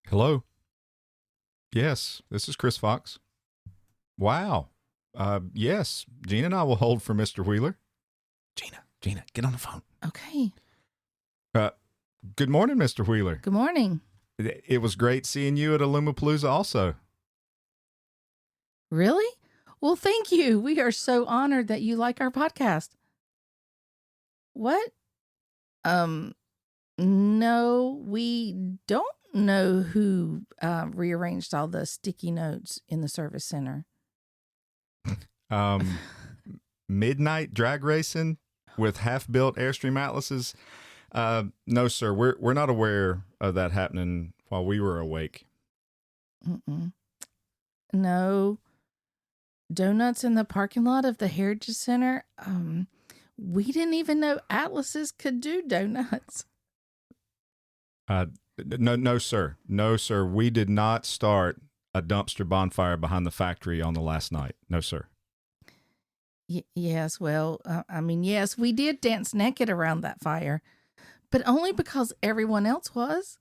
Hello. Yes, this is Chris Fox. Wow. Yes, Gina and I will hold for Mr. Wheeler. Gina, get on the phone. Okay. Good morning, Mr. Wheeler. Good morning. It was great seeing you at Alumapalooza also. Really? Well, thank you. We are so honored that you like our podcast. What? No, we don't know who rearranged all the sticky notes in the service center. Midnight drag racing with half-built Airstream Atlases. No, sir, we're not aware of that happening while we were awake. No. Donuts in the parking lot of the Heritage Center. We didn't even know Atlases could do donuts. No, sir. No, sir. We did not start a dumpster bonfire behind the factory on the last night. No, sir. Yes, well, yes, we did dance naked around that fire, but only because everyone else was.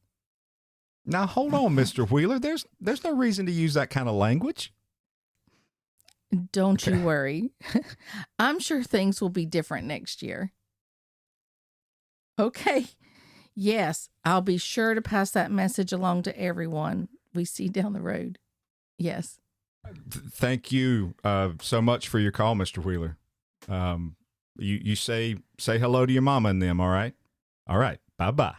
Now, hold on, Mr. Wheeler. There's no reason to use that kind of language. Don't you worry. I'm sure things will be different next year. Okay. Yes, I'll be sure to pass that message along to everyone we see down the road. Yes. Thank you so much for your call, Mr. Wheeler. You say hello to your mama and them, all right? All right. Bye-bye.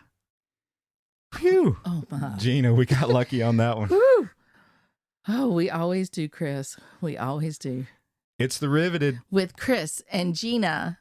Phew. Oh, my. Gina, we got lucky on that one. Whew. Oh, we always do, Chris. We always do. It's the Riveted. With Chris and Gina.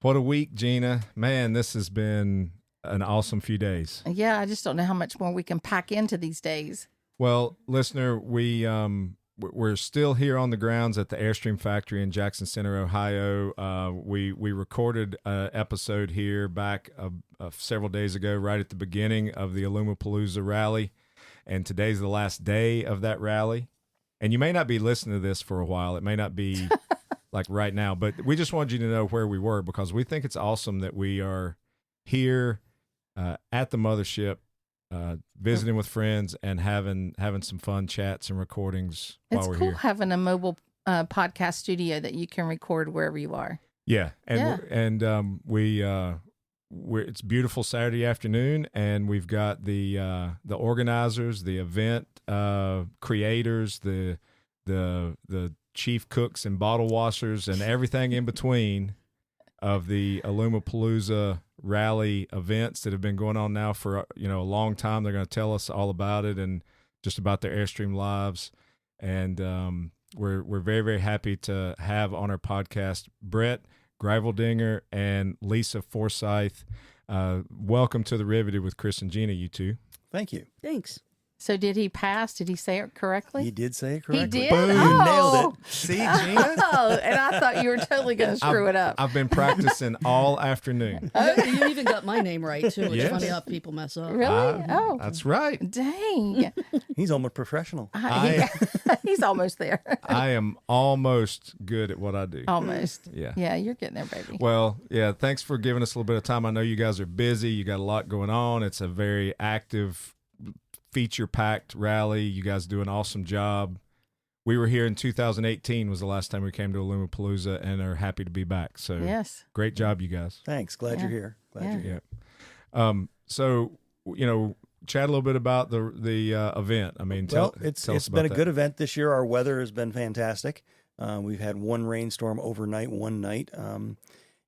What a week, Gina. Man, this has been an awesome few days. Yeah, I just don't know how much more we can pack into these days. Well, listener, we're still here on the grounds at the Airstream factory in Jackson Center, Ohio. We recorded an episode here back several days ago, right at the beginning of the Alumapalooza rally, and today's the last day of that rally. And you may not be listening to this for a while. It may not be like right now, but we just wanted you to know where we were because we think it's awesome that we are here at the mothership, visiting with friends and having some fun chats and recordings while we're here. It's cool here. having a mobile podcast studio that you can record wherever you are. Yeah, and it's beautiful Saturday afternoon, and we've got the organizers, the event creators, the chief cooks and bottle washers, and everything in between of the Alumapalooza rally events that have been going on now for a long time. They're going to tell us all about it and just about their Airstream lives. And we're very, very happy to have on our podcast Brett Greiveldinger and Lisa Forsyth. Welcome to the Riveted with Chris and Gina, you two. Thank you. Thanks. So did he pass? Did he say it correctly? He did say it correctly. He did? Boom. You nailed it. See, Gina? Oh, and I thought you were totally going to screw it up. I've been practicing all afternoon. You even got my name right, too. It's Yes. funny how people mess up. Really? That's right. Dang. He's almost professional. He's almost there. I am almost good at what I do. Almost. Yeah. Yeah, you're getting there, baby. Well, yeah, thanks for giving us a little bit of time. I know you guys are busy. You got a lot going on. It's a very active, feature-packed rally. You guys do an awesome job. We were here in 2018 was the last time we came to Alumapalooza and are happy to be back. So yes. Great job, you guys. Thanks. Glad you're here. Glad you're here. Yeah. So, chat a little bit about the event. I mean, it's been a good event this year. Our weather has been fantastic. We've had one rainstorm overnight, one night.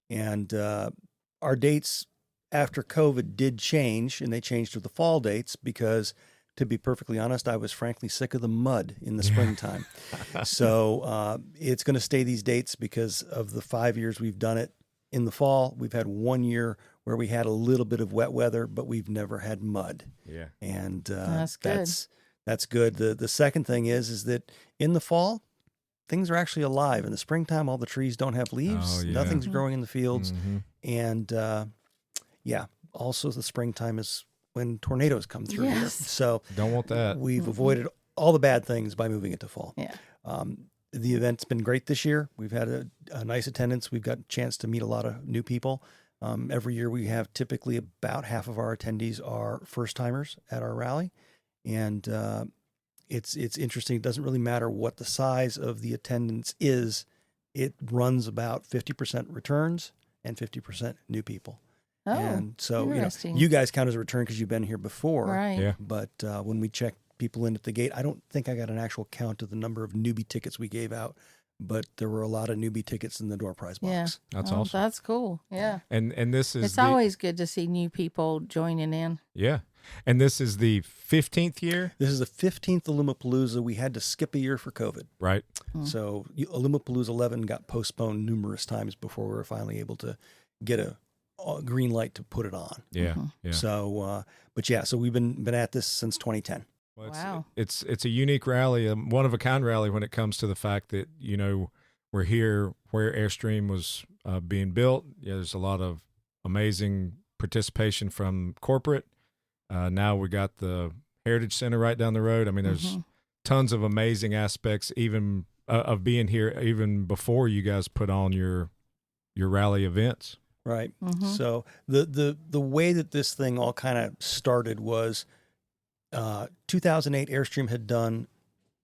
And our dates after COVID did change, and they changed to the fall dates because, to be perfectly honest, I was frankly sick of the mud in the springtime. So it's going to stay these dates because of the 5 years we've done it in the fall. We've had 1 year where we had a little bit of wet weather, but we've never had mud. Yeah. And that's good. That's good. The second thing is that in the fall, things are actually alive. In the springtime, all the trees don't have leaves. Oh, yeah. Nothing's growing in the fields. Mm-hmm. And also the springtime is when tornadoes come through here. So don't want that. We've avoided all the bad things by moving it to fall. Yeah. The event's been great this year. We've had a nice attendance. We've got a chance to meet a lot of new people. Every year we have typically about half of our attendees are first timers at our rally. And it's interesting. It doesn't really matter what the size of the attendance is. It runs about 50% returns and 50% new people. Oh, and so, interesting. you guys count as a return because you've been here before. Right. Yeah. But when we check people in at the gate, I don't think I got an actual count of the number of newbie tickets we gave out, but there were a lot of newbie tickets in the door prize box. Yeah. That's Oh, awesome. That's cool. Yeah. And this is It's always good to see new people joining in. yeah. And this is the 15th year, This is the 15th Alumapalooza. We had to skip a year for COVID. right? So Alumapalooza 11 got postponed numerous times before we were finally able to get a green light to put it on. Yeah. Mm-hmm. Yeah. So, but yeah, so we've been at this since 2010. Well, Wow. It's a unique rally, a one of a kind rally when it comes to the fact that, we're here where Airstream was being built. Yeah, there's a lot of amazing participation from corporate. Now we got the Heritage Center right down the road. I mean, there's tons of amazing aspects even of being here even before you guys put on your rally events. Right. Mm-hmm. So the way that this thing all kind of started was 2008 Airstream had done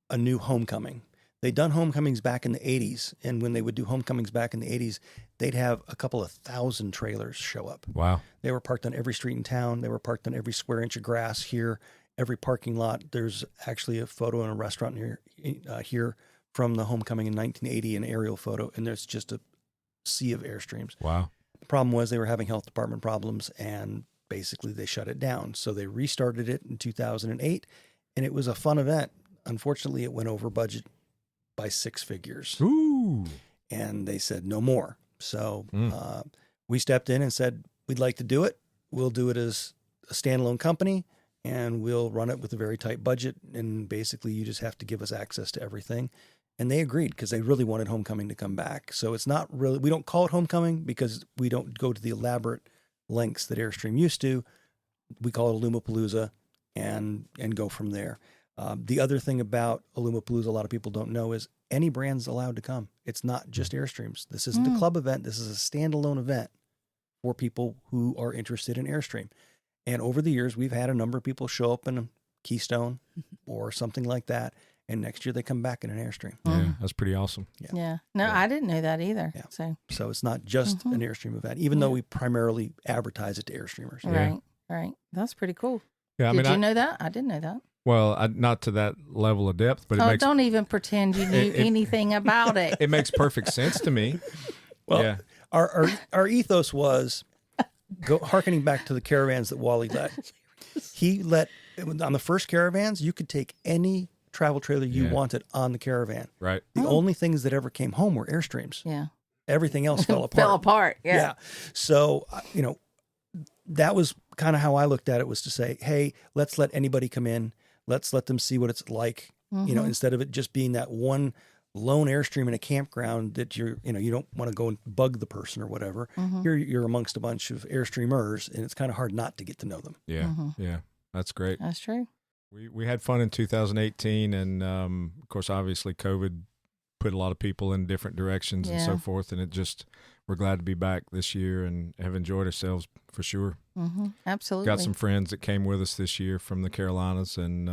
a new homecoming. They'd done homecomings back in the 80s, and when they would do homecomings back in the 80s, they'd have a couple of thousand trailers show up. Wow. They were parked on every street in town. They were parked on every square inch of grass here, every parking lot. There's actually a photo in a restaurant here from the homecoming in 1980, an aerial photo, and there's just a sea of Airstreams. Wow. The problem was they were having health department problems, and basically they shut it down. So they restarted it in 2008, and it was a fun event. Unfortunately, it went over budget by 6 figures. Ooh. And they said no more. So we stepped in and said, we'd like to do it. We'll do it as a standalone company, and we'll run it with a very tight budget. And basically, you just have to give us access to everything. And they agreed because they really wanted homecoming to come back. So it's not really, we don't call it homecoming because we don't go to the elaborate lengths that Airstream used to. We call it Alumapalooza and go from there. The other thing about Alumapalooza a lot of people don't know is any brand's allowed to come. It's not just Airstreams. This isn't a club event. This is a standalone event for people who are interested in Airstream. And over the years, we've had a number of people show up in a Keystone or something like that. And next year they come back in an Airstream. Yeah, that's pretty awesome. Yeah. No, I didn't know that either. Yeah. So it's not just an Airstream event, even though we primarily advertise it to Airstreamers. right. That's pretty cool. Yeah, Did you know that? I didn't know that. Well, not to that level of depth, but it makes don't even pretend you knew anything about it. it makes perfect sense to me. Well, yeah. our ethos was harkening back to the caravans that Wally led. He let on the first caravans, you could take any travel trailer you wanted on the caravan. Right. The only things that ever came home were Airstreams. Yeah. Everything else fell apart. Fell apart. Yeah. So, that was kind of how I looked at it, was to say, hey, let's let anybody come in. Let's let them see what it's like, instead of it just being that one lone Airstream in a campground that you don't want to go and bug the person or whatever. Here you're amongst a bunch of Airstreamers, and it's kind of hard not to get to know them. Yeah. Yeah. That's great. That's true. We had fun in 2018, and of course, obviously, COVID put a lot of people in different directions and so forth. And we're glad to be back this year and have enjoyed ourselves for sure. Absolutely. Got some friends that came with us this year from the Carolinas, and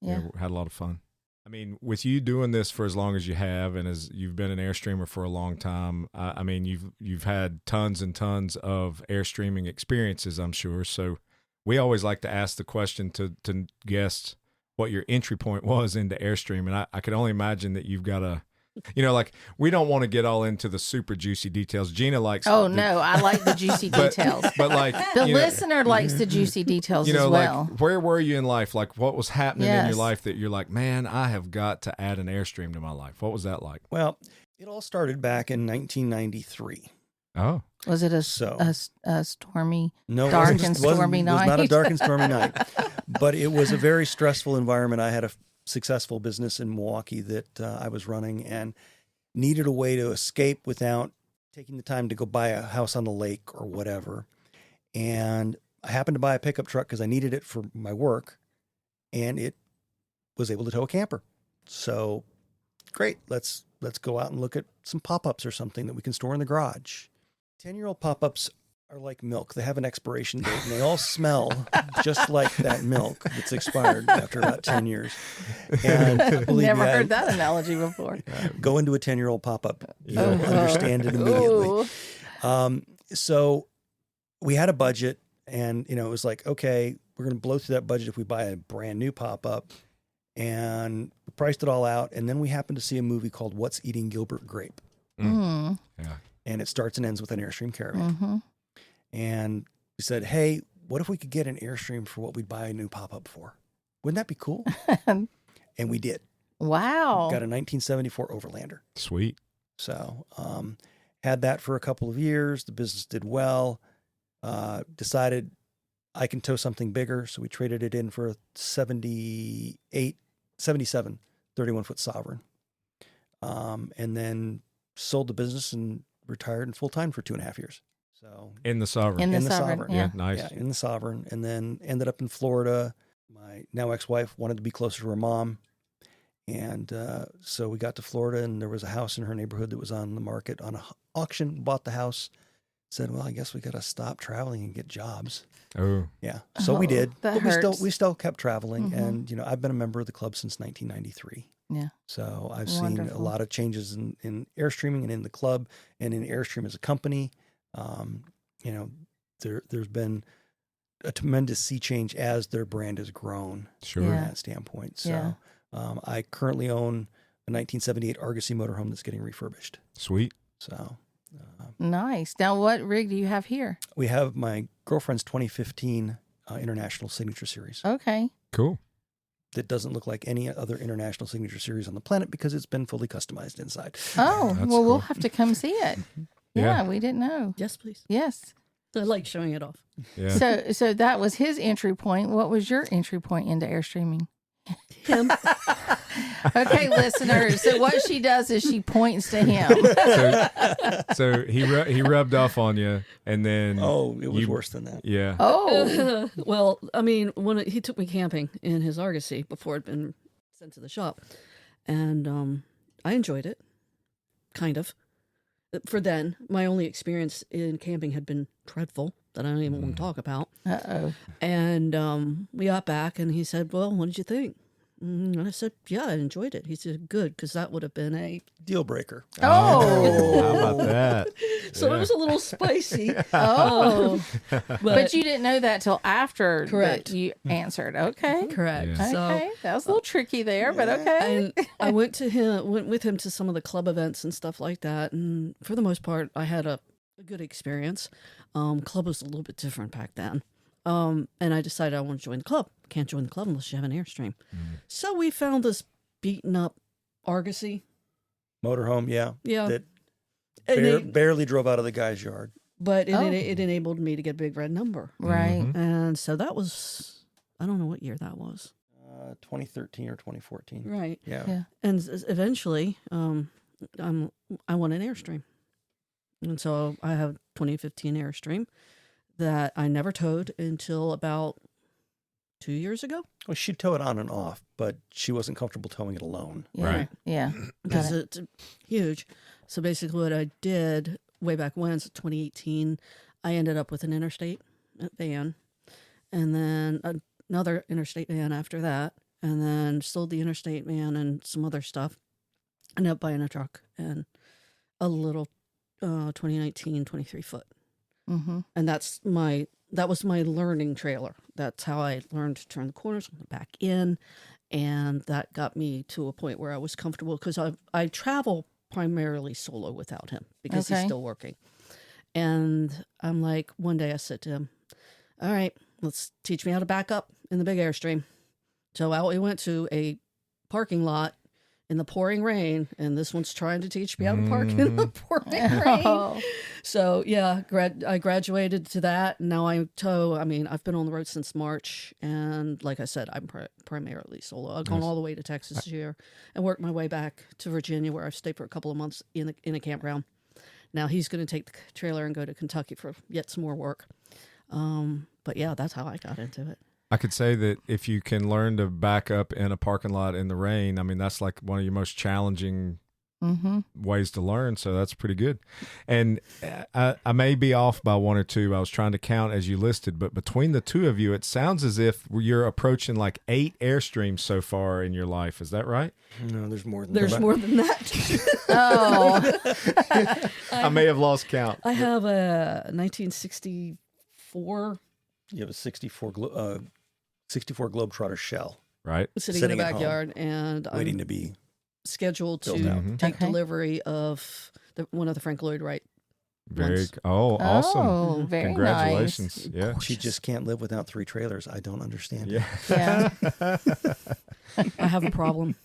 had a lot of fun. I mean, with you doing this for as long as you have, and as you've been an Airstreamer for a long time, I mean, you've had tons and tons of Airstreaming experiences, I'm sure. So we always like to ask the question to guests what your entry point was into Airstream. And I could only imagine that you've got we don't want to get all into the super juicy details. Gina likes. Oh, no, I like the juicy details. But like the listener likes the juicy details as well. Like, where were you in life? Like, what was happening in your life that you're like, man, I have got to add an Airstream to my life? What was that like? Well, it all started back in 1993. Oh. Was it a stormy, dark and stormy night? It was not a dark and stormy night, but it was a very stressful environment. I had a successful business in Milwaukee that I was running and needed a way to escape without taking the time to go buy a house on the lake or whatever. And I happened to buy a pickup truck because I needed it for my work, and it was able to tow a camper. So great. Let's go out and look at some pop-ups or something that we can store in the garage. 10-year-old pop-ups are like milk. They have an expiration date, and they all smell just like that milk that's expired after about 10 years. And believe Never me, heard that analogy before. Go into a 10-year-old pop-up. You'll understand it immediately. Ooh. So we had a budget, and it was like, okay, we're going to blow through that budget if we buy a brand new pop-up. And we priced it all out, and then we happened to see a movie called What's Eating Gilbert Grape. Mm. Yeah. And it starts and ends with an Airstream caravan. Mm-hmm. And we said, hey, what if we could get an Airstream for what we'd buy a new pop-up for? Wouldn't that be cool? And we did. Wow. Got a 1974 Overlander. Sweet. So had that for a couple of years. The business did well. Decided I can tow something bigger. So we traded it in for a 77 31-foot Sovereign. And then sold the business and retired in full-time for 2.5 years. So In the Sovereign. In the in the Sovereign. Sovereign. Yeah. Nice. yeah, in the Sovereign, and then ended up in Florida. My now ex-wife wanted to be closer to her mom. And so we got to Florida, and there was a house in her neighborhood that was on the market on an auction, bought the house, said, well, I guess we got to stop traveling and get jobs. Oh, Yeah. So we did. that But hurts. we still kept traveling. Mhm. And, I've been a member of the club since 1993. Yeah. So I've seen a Wonderful. lot of changes in Airstreaming and in the club and in Airstream as a company. There's been a tremendous sea change as their brand has grown sure. from Yeah. that standpoint. So Yeah. I currently own a 1978 Argosy motorhome that's getting refurbished. Sweet. So Nice. Now, what rig do you have here? we have my girlfriend's 2015 International Signature Series Okay. Cool. that doesn't look like any other International Signature Series on the planet because it's been fully customized inside. Oh, That's well, we'll cool. have to come see it. Yeah. Yeah, we didn't know. Yes, please. Yes. I like showing it off. Yeah. So that was his entry point. What was your entry point into Airstreaming? Him. Okay, listeners. So what she does is she points to him. So he rubbed off on you, and then Oh, it was You- worse than that. yeah. Oh. Well, I mean, he took me camping in his Argosy before it'd been sent to the shop, and I enjoyed it, kind of. For then, my only experience in camping had been dreadful that I don't even want to talk about. Uh-oh. And we got back, and he said, "Well, what did you think?" And I said, "Yeah, I enjoyed it." He said, "Good," because that would have been a. Deal breaker. Oh. How about that? So Yeah. it was a little spicy. Oh. but, But you didn't know that till after Correct. that you answered. Okay. correct. Yeah. So Okay. That was a little tricky there, but okay. and I went with him to some of the club events and stuff like that, and for the most part, I had a good experience. Club was a little bit different back then, and I decided I want to join the club. Can't join the club unless you have an Airstream. So we found this beaten up Argosy. Motorhome, yeah. Yeah, That And it- barely drove out of the guy's yard. but Oh. it enabled me to get a big red number, Right. Mhm. and so that was, I don't know what year that was. 2013 or 2014. Right, Yeah. Yeah. and eventually, I want an Airstream. And so I have 2015 Airstream that I never towed until about 2 years ago. Well, she'd tow it on and off, but she wasn't comfortable towing it alone. Yeah. Right. Yeah. Because Got it's huge. So basically what I did way back when, so 2018, I ended up with an interstate van and then another interstate van after that, and then sold the interstate van and some other stuff. Ended up buying a truck and a little 2019 23-foot. Mm-hmm. And that was my learning trailer. That's how I learned to turn the corners, went back in, and that got me to a point where I was comfortable because I travel primarily solo without him because he's Okay. still working. And I'm like, one day I said to him, "All right, let's teach me how to back up in the big Airstream." So out we went to a parking lot in the pouring rain, and this one's trying to teach me how to park in the pouring rain. Oh. So yeah, I graduated to that. Now I tow. I mean, I've been on the road since March, and like I said, I'm primarily solo. I've gone Nice. all the way to Texas this year, and worked my way back to Virginia, where I've stayed for a couple of months in a campground. Now he's going to take the trailer and go to Kentucky for yet some more work. But yeah, that's how I got into it. I could say that if you can learn to back up in a parking lot in the rain, I mean, that's like one of your most challenging ways to learn. So that's pretty good. And I may be off by one or two. I was trying to count as you listed, but between the two of you, it sounds as if you're approaching like 8 Airstreams so far in your life. Is that right? No, there's more than There's that. more than that. Oh, I may have lost count. I have a 1964 You have a 64 Globetrotter shell Right. sitting Sitting in the at home, backyard, and waiting I'm to be. scheduled built to out. take Okay. delivery of one of the Frank Lloyd Wright Very. ones. Oh, awesome. Oh, very Congratulations. Yeah. She just can't live without 3 trailers. I don't understand. Yeah. nice. Yeah. I have a problem.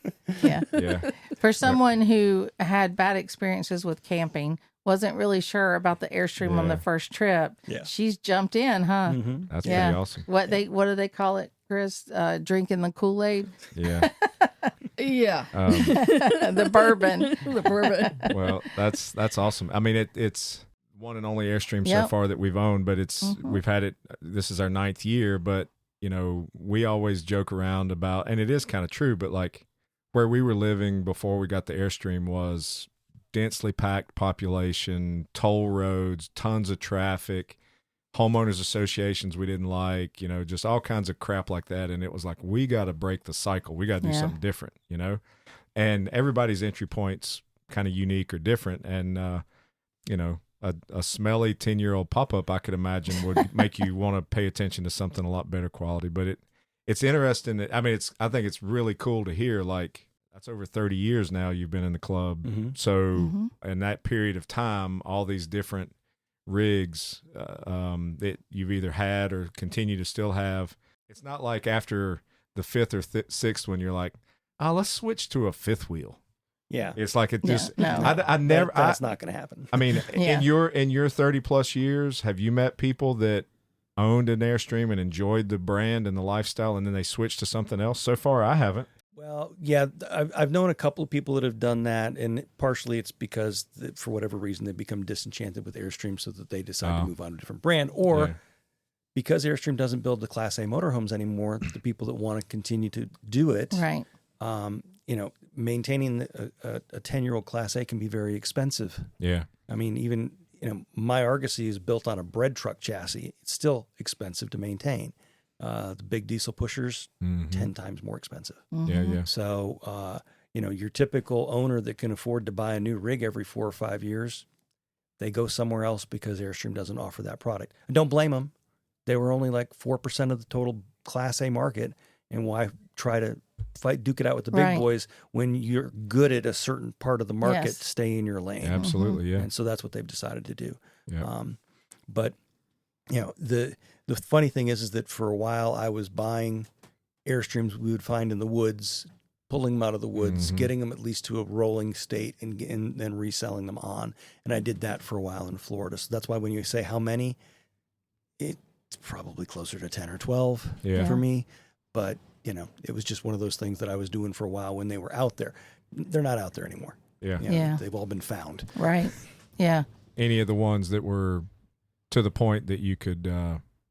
Yeah. Yeah. For someone who had bad experiences with camping, wasn't really sure about the Airstream on Yeah. the first trip. Yeah. She's jumped in, huh? Mm-hmm. That's Yeah. pretty awesome. What do they call it, Chris? Drinking the Kool-Aid, Yeah. Yeah, the bourbon. the bourbon. Well, that's awesome. I mean, it's one and only Airstream so Yep. far that we've owned, but it's Mhm. we've had it. This is our 9th year, but you know, we always joke around about, and it is kind of true, but like where we were living before we got the Airstream was densely packed population, toll roads, tons of traffic, homeowners associations we didn't like, you know, just all kinds of crap like that. And it was like, we got to break the cycle. We got to do Yeah. something different, you know? And everybody's entry point's kind of unique or different. And, you know, a smelly 10-year-old pop-up, I could imagine, would make you want to pay attention to something a lot better quality. But it's interesting that, I mean, I think it's really cool to hear, like, that's over 30 years now you've been in the club. Mm-hmm. So in that period of time, all these different rigs that you've either had or continue to still have, it's not like after the 5th or 6th when you're like, oh, let's switch to a 5th wheel. Yeah. It's like it just, no. I never, That's not going to happen. I mean, Yeah. in your 30 plus years, have you met people that owned an Airstream and enjoyed the brand and the lifestyle, and then they switched to something else? So far, I haven't. Well, yeah, I've known a couple of people that have done that, and partially it's because for whatever reason they become disenchanted with Airstream, so that they decide to move on to a different brand, or Yeah. because Airstream doesn't build the Class A motorhomes anymore, the people that want to continue to do it, Right. you know, maintaining a 10-year-old Class A can be very expensive. Yeah. I mean, even, you know, my Argosy is built on a bread truck chassis. It's still expensive to maintain. The big diesel pushers, Mhm. 10 times more expensive. Yeah. Yeah. So, you know, your typical owner that can afford to buy a new rig every 4 or 5 years, they go somewhere else because Airstream doesn't offer that product. I don't blame them. They were only like 4% of the total Class A market. And why try to duke it out with the big Right. boys when you're good at a certain part of the market? Yes. Stay in your lane. Absolutely. Yeah. And so that's what they've decided to do. Yeah. But you know, the funny thing is that for a while I was buying Airstreams we would find in the woods, pulling them out of the woods, Mhm. getting them at least to a rolling state, and then reselling them on. And I did that for a while in Florida. So that's why when you say how many, it's probably closer to 10 or 12 Yeah. for me. But you know, it was just one of those things that I was doing for a while when they were out there. They're not out there anymore. Yeah. You know, Yeah. they've all been found. Right. Yeah. Any of the ones that were to the point that you could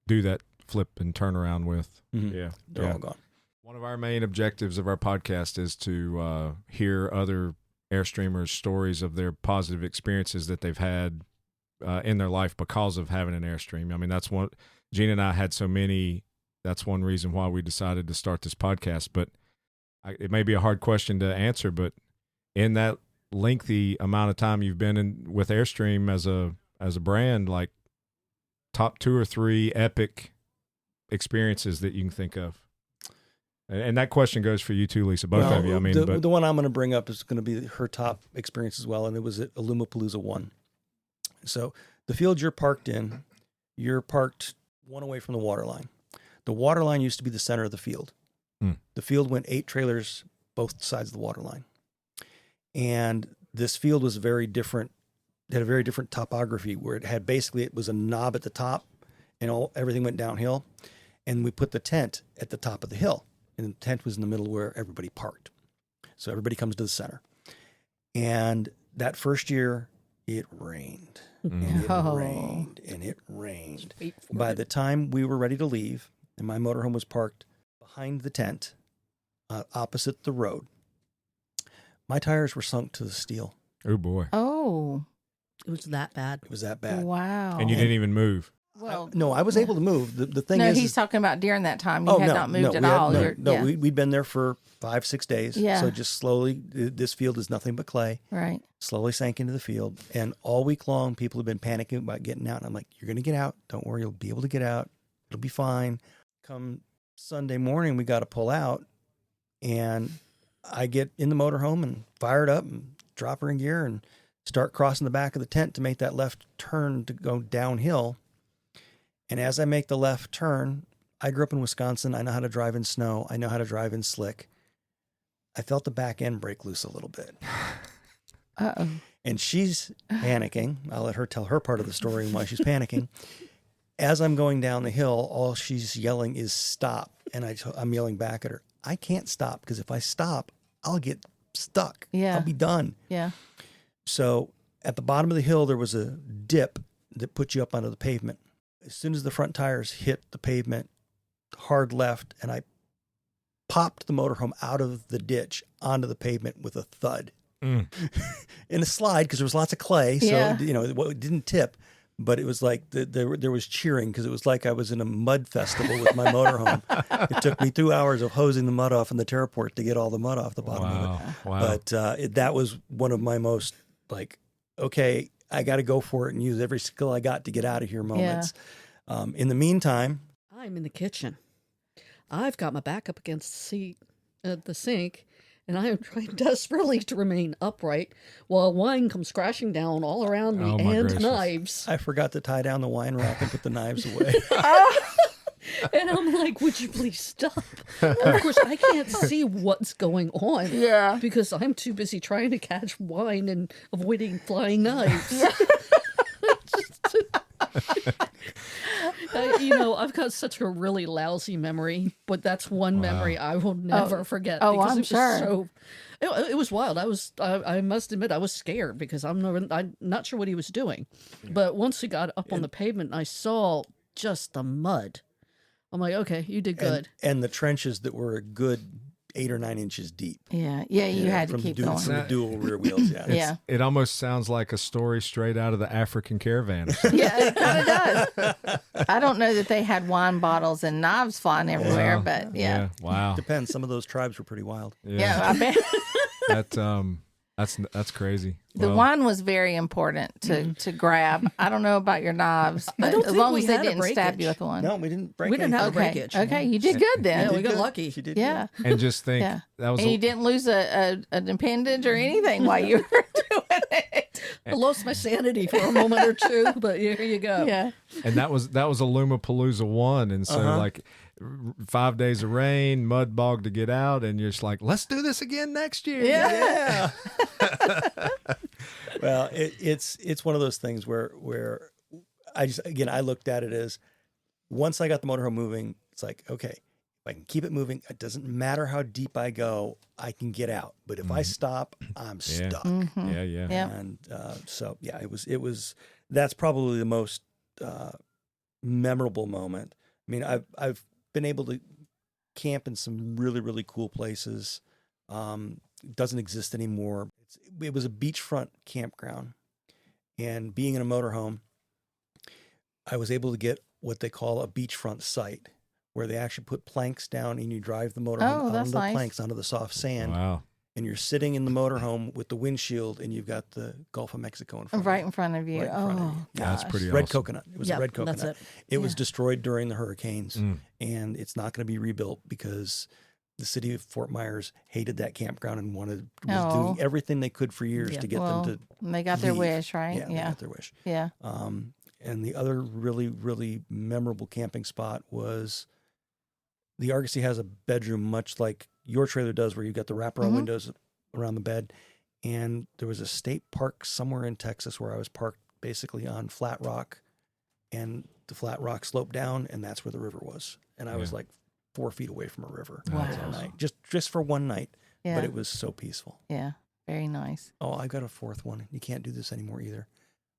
do that flip and turn around with. Mhm. Yeah. They're all gone. One of our main objectives of our podcast is to hear other Airstreamers' stories of their positive experiences that they've had in their life because of having an Airstream. I mean, that's one. Gina and I had so many. That's one reason why we decided to start this podcast. But it may be a hard question to answer, but in that lengthy amount of time you've been in with Airstream as a brand, like top 2 or 3 epic experiences that you can think of. And that question goes for you too, Lisa, both of you. I mean, the one I'm going to bring up is going to be her top experience as well, and it was at Alumapalooza 1. So the field you're parked in, you're parked one away from the water line. The water line used to be the center of the field. The field went 8 trailers both sides of the water line. And this field was very different. It had a very different topography where it was a knob at the top and everything went downhill. And we put the tent at the top of the hill. And the tent was in the middle where everybody parked. So everybody comes to the center. And that first year, it rained. And it Oh. rained. And it rained. Wait for By it. the time we were ready to leave, and my motorhome was parked behind the tent, opposite the road. My tires were sunk to the steel. Oh boy. Oh, It was that bad. It was that bad. wow. And you didn't even move. Well, No, I was able to move. The thing no, is, he's talking about during that time. You had not moved at all. We'd been there for 5-6 days. Yeah. So just slowly, this field is nothing but clay. Right. Slowly sank into the field. And all week long, people have been panicking about getting out. And I'm like, you're going to get out. Don't worry. You'll be able to get out. It'll be fine. Come Sunday morning, we got to pull out. And I get in the motorhome and fire it up and drop her in gear and start crossing the back of the tent to make that left turn to go downhill. And as I make the left turn, I grew up in Wisconsin. I know how to drive in snow. I know how to drive in slick. I felt the back end break loose a little bit. Uh-oh. And she's panicking. I'll let her tell her part of the story and why she's panicking. As I'm going down the hill, all she's yelling is stop. And I'm yelling back at her, I can't stop because if I stop, I'll get stuck. Yeah. I'll be done. Yeah. So at the bottom of the hill, there was a dip that put you up onto the pavement. As soon as the front tires hit the pavement, hard left, and I popped the motorhome out of the ditch onto the pavement with a thud. In a slide, because there was lots of clay, so Yeah. it didn't tip, but it was like there was cheering, because it was like I was in a mud festival with my motorhome. It took me 2 hours of hosing the mud off in the Terraport to get all the mud off the bottom of it. Wow. But that was one of my most like, okay, I got to go for it and use every skill I got to get out of here moments. In the meantime, I'm in the kitchen. I've got my back up against the sink, and I am trying desperately to remain upright while wine comes crashing down all around me Oh, my and gracious. knives. I forgot to tie down the wine rack and put the knives away. And I'm like, would you please stop? And of course, I can't see what's going on. Yeah. Because I'm too busy trying to catch wine and avoiding flying knives. I've got such a really lousy memory, but that's one memory I will never forget. Oh, because I'm it was sure. So, it was wild. I must admit, I was scared because I'm not sure what he was doing. But once he got up on the pavement, I saw just the mud. I'm like, okay, you did good. And the trenches that were a good 8 or 9 inches deep. Yeah. Yeah. You had to from keep the going. From the dual rear wheels, yeah. Yeah. It almost sounds like a story straight out of the African caravan. Or something. Yeah, it kind of does. I don't know that they had wine bottles and knives flying everywhere, but yeah. Wow. Depends. Some of those tribes were pretty wild. Yeah, I bet. That's crazy. The Well, wine was very important to grab. I don't know about your knives, but don't as think long we as they had a didn't stab you breakage. with one. No, we didn't break We didn't have a anything. breakage. Okay, you did good then. Yeah, we Did got good. lucky. She did Yeah. and just think Yeah. that was And you didn't lose an appendage or anything while you were doing it. I lost my sanity for a moment or two, but here you go. Yeah. and that was Alumapalooza 1, and so like 5 days of rain, mud bog to get out, and you're just like, let's do this again next year. Yeah. Well, it's one of those things where I looked at it as once I got the motorhome moving, it's like, okay, if I can keep it moving, it doesn't matter how deep I go, I can get out. But if I stop, I'm stuck. Yeah. Yeah. And so yeah, it was that's probably the most memorable moment. I mean, I've been able to camp in some really, really cool places. It doesn't exist anymore. It was a beachfront campground, and being in a motorhome, I was able to get what they call a beachfront site, where they actually put planks down and you drive the motorhome Oh, out that's onto the nice. planks onto the soft sand, Wow. and you're sitting in the motorhome with the windshield, and you've got the Gulf of Mexico in front Right of you. in front of you. Right in front of Oh, you. That's gosh. pretty Red awesome. coconut. It was Yeah, a red coconut. that's it. It was Yeah. destroyed during the hurricanes, Mm. and it's not going to be rebuilt because the city of Fort Myers hated that campground and was doing everything they could for years Yeah. to get Well, them to they got their leave. wish, right? Yeah, they got their wish. Yeah. And the other really, really memorable camping spot was the Argosy has a bedroom much like your trailer does, where you've got the wraparound windows around the bed. And there was a state park somewhere in Texas where I was parked basically on flat rock, and the flat rock sloped down, and that's where the river was. And I was like 4 feet away from a river Wow. that night, just for one night. Yeah. But it was so peaceful. Yeah. Very nice. Oh, I got a fourth one. You can't do this anymore either.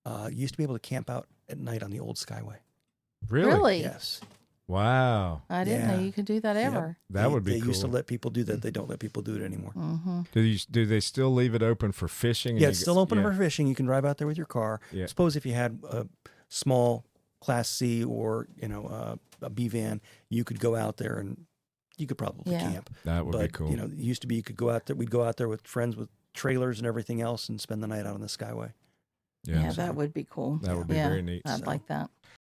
You used to be able to camp out at night on the old Skyway. Really? Yes. Wow. I didn't know Yeah. you could do that ever. That would be They cool. used to let people do that. They don't let people do it anymore. Mm-hmm. Do they still leave it open for fishing? Yeah, it's still open yeah. for fishing. You can drive out there with your car. Yeah. Suppose if you had a small Class C or a B van, you could go out there and you could probably camp. That would be cool. It used to be you could go out there. We'd go out there with friends with trailers and everything else and spend the night out on the Skyway. Yeah, that would be cool. That would be very neat. I'd like that.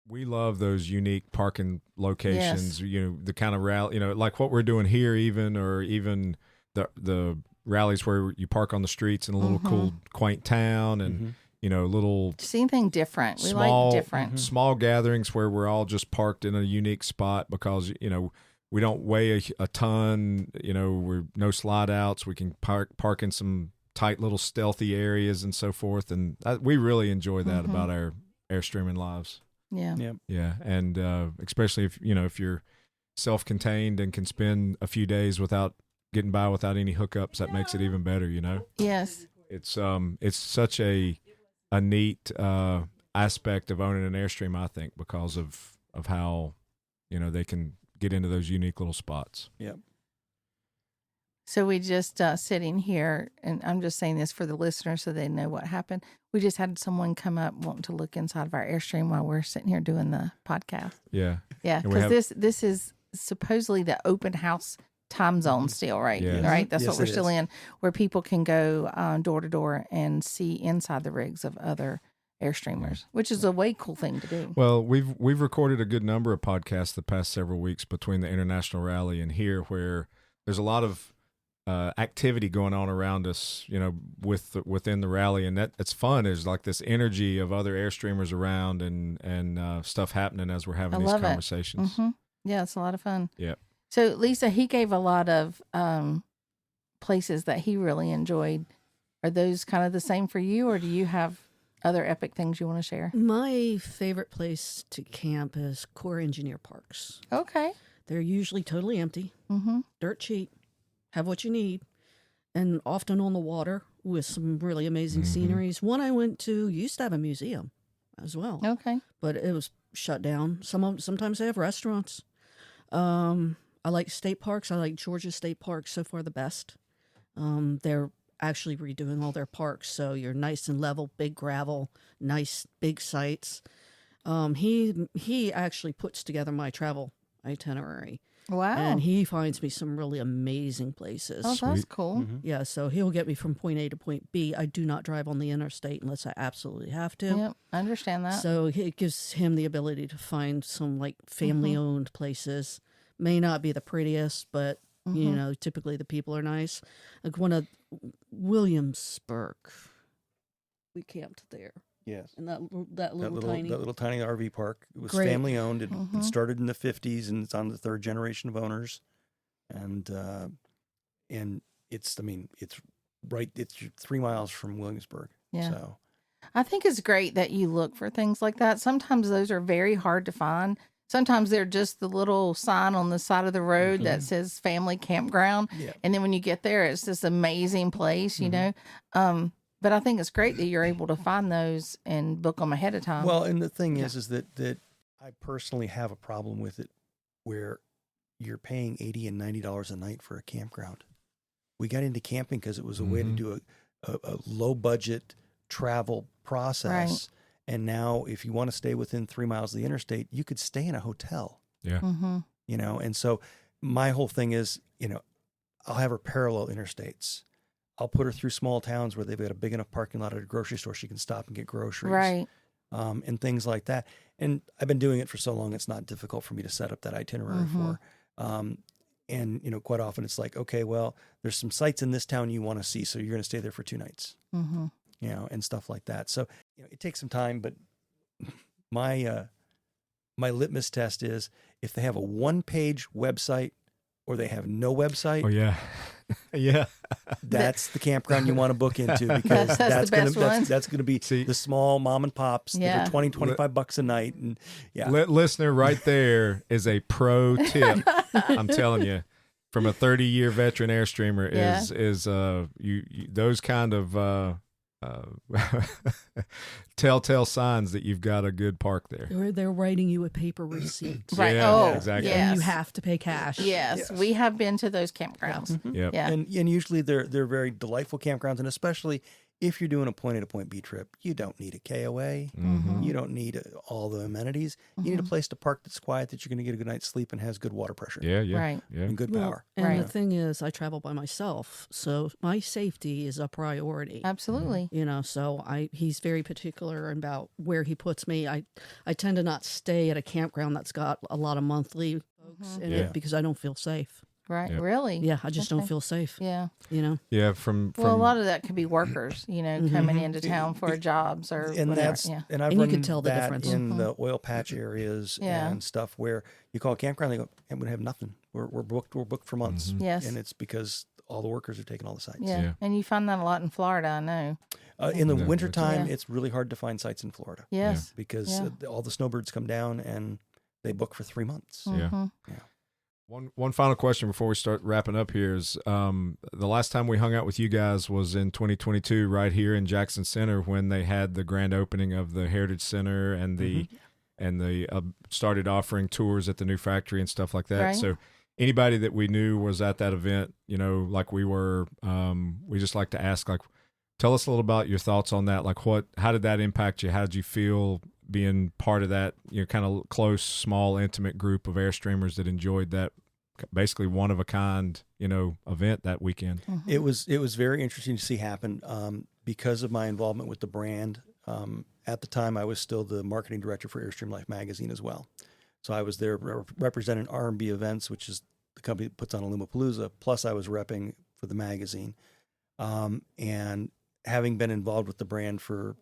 We love those unique parking locations. Yes. The kind of rally, like what we're doing here, or even the rallies where you park on the streets in a little cool, quaint town, and little just anything different. We small, like different small gatherings where we're all just parked in a unique spot because we don't weigh a ton. We're no slide outs. We can park in some tight little stealthy areas and so forth, and we really enjoy that about our Airstreaming lives. Yeah, and especially if you're self-contained and can spend a few days without getting by without any hookups, that makes it even better. Yes, it's such a neat aspect of owning an Airstream, I think, because of how they can get into those unique little spots. Yep. So we just sitting here, and I'm just saying this for the listeners so they know what happened. We just had someone come up wanting to look inside of our Airstream while we're sitting here doing the podcast. Yeah. Yeah, because this is supposedly the open house time zone still, right? Yes. Right? That's what we're still is. in, where people can go door to door and see inside the rigs of other Airstreamers, which is a way cool thing to do. Well, we've recorded a good number of podcasts the past several weeks between the International Rally and here, where there's a lot of activity going on around us, within the rally, and it's fun. There's like this energy of other Airstreamers around and stuff happening as we're having these conversations. Mm-hmm. Yeah, it's a lot of fun. Yeah. So Lisa, he gave a lot of places that he really enjoyed. Are those kind of the same for you, or do you have other epic things you want to share? My favorite place to camp is Corps Engineer Parks. Okay. They're usually totally empty, dirt cheap, have what you need, and often on the water with some really amazing sceneries. One I went to used to have a museum as well. Okay. But it was shut down. Sometimes they have restaurants. I like state parks. I like Georgia State Park, so far the best. They're actually redoing all their parks, so you're nice and level, big gravel, nice big sites. He actually puts together my travel itinerary. Wow. And he finds me some really amazing places. Oh, that's cool. Yeah, so he'll get me from point A to point B. I do not drive on the interstate unless I absolutely have to. Yep, I understand that. So it gives him the ability to find some like family-owned places. May not be the prettiest, but typically the people are nice. Like one of Williamsburg, we camped there. Yes. And that little tiny RV park. It was Great. family owned. It started in the 50s, and it's on the third generation of owners. And it's 3 miles from Williamsburg. Yeah. So I think it's great that you look for things like that. Sometimes those are very hard to find. Sometimes they're just the little sign on the side of the road that says family campground. Yeah. And then when you get there, it's this amazing place, But I think it's great that you're able to find those and book them ahead of time. Well, and the thing is that I personally have a problem with it where you're paying $80 and $90 a night for a campground. We got into camping because it was a way to do a low budget travel process. Right. And now if you want to stay within 3 miles of the interstate, you could stay in a hotel. Yeah. And so my whole thing is, I'll have her parallel interstates. I'll put her through small towns where they've got a big enough parking lot at a grocery store she can stop and get groceries. Right. And things like that. And I've been doing it for so long, it's not difficult for me to set up that itinerary for. And, quite often it's like, okay, well, there's some sites in this town you want to see, so you're going to stay there for 2 nights, and stuff like that. So, it takes some time, but my litmus test is if they have a 1-page website or they have no website. Oh, yeah. Yeah. That's the campground you want to book into, because That's the best one. that's going to be the small mom and pops that are $20-$25 a night. And Listener, right there is a pro tip. I'm telling you, from a 30-year veteran Airstreamer is you those kind of telltale signs that you've got a good park there. They're writing you a paper receipt. Right. Yeah, Oh, yeah, exactly. yes. And you have to pay cash. Yes, we have been to those campgrounds. Mhm. Yep. Yeah. And usually they're very delightful campgrounds, and especially if you're doing a point-A-to-point B trip, you don't need a KOA. Mm-hmm. You don't need all the amenities. You need a place to park that's quiet, that you're going to get a good night's sleep and has good water pressure Yeah, yeah, Right. yeah. and good power. And Right. the thing is, I travel by myself, so my safety is a priority. Absolutely. You know, so he's very particular about where he puts me. I tend to not stay at a campground that's got a lot of monthly folks in Yeah. it because I don't feel safe. Right. Yep. Really? Yeah, I just don't Okay. feel safe. Yeah. You know, Yeah, from Well, a lot of that could be workers, coming into Mhm. town for jobs or And whatever. that's Yeah. and I've And you run can tell the that difference. in the oil patch areas Yeah. and stuff where you call a campground, they go, and we have nothing. We're booked for months. Yes. And it's because all the workers are taking all the sites. Yeah. Yeah. And you find that a lot in Florida, I know. In the Yeah, wintertime, Yeah. it's really hard to find sites in Florida Yes. because Yeah. all the snowbirds come down and they book for 3 months. Yeah. Mhm. One final question before we start wrapping up here is the last time we hung out with you guys was in 2022 right here in Jackson Center when they had the grand opening of the Heritage Center and the started offering tours at the new factory and stuff like that. Right. So anybody that we knew was at that event, like we were, we just like to ask, like, tell us a little about your thoughts on that. Like how did that impact you? How did you feel being part of that, kind of close, small, intimate group of Airstreamers that enjoyed that basically one of a kind, event that weekend? Mm-hmm. It was very interesting to see happen because of my involvement with the brand. At the time, I was still the marketing director for Airstream Life magazine as well. So I was there representing R&B Events, which is the company that puts on Alumapalooza. Plus, I was repping for the magazine. And having been involved with the brand for,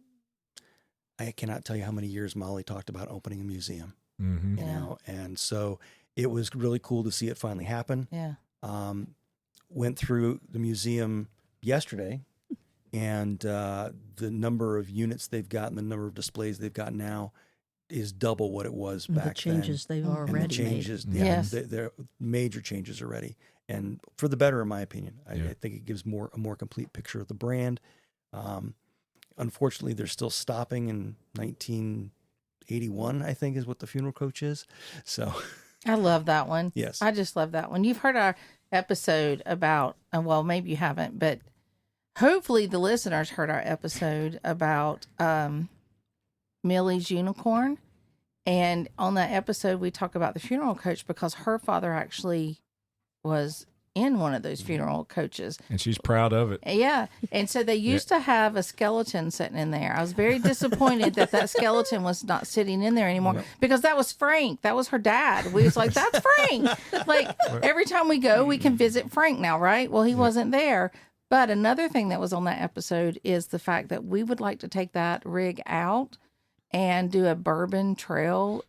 I cannot tell you how many years Molly talked about opening a museum. Mm-hmm. Yeah. And so it was really cool to see it finally happen. Yeah. Went through the museum yesterday, and the number of units they've got and the number of displays they've got now is double what it was And the back changes they've And the already then. And the made. changes, Yes. they're major changes already, and for the better, in my opinion. I Yeah. think it gives a more complete picture of the brand. Unfortunately, they're still stopping in 1981, I think, is what the funeral coach is. So, I love that one. yes. I just love that one. You've heard our episode about, well, maybe you haven't, but hopefully the listeners heard our episode about Millie's unicorn. And on that episode, we talk about the funeral coach because her father actually was in one of those funeral coaches. And she's proud of it. Yeah. And so they used to have a skeleton sitting in there. I was very disappointed that skeleton was not sitting in there anymore because that was Frank. That was her dad. We was like, that's Frank. Like every time we go, we can visit Frank now, right? Well, he wasn't there. But another thing that was on that episode is the fact that we would like to take that rig out and do a bourbon trail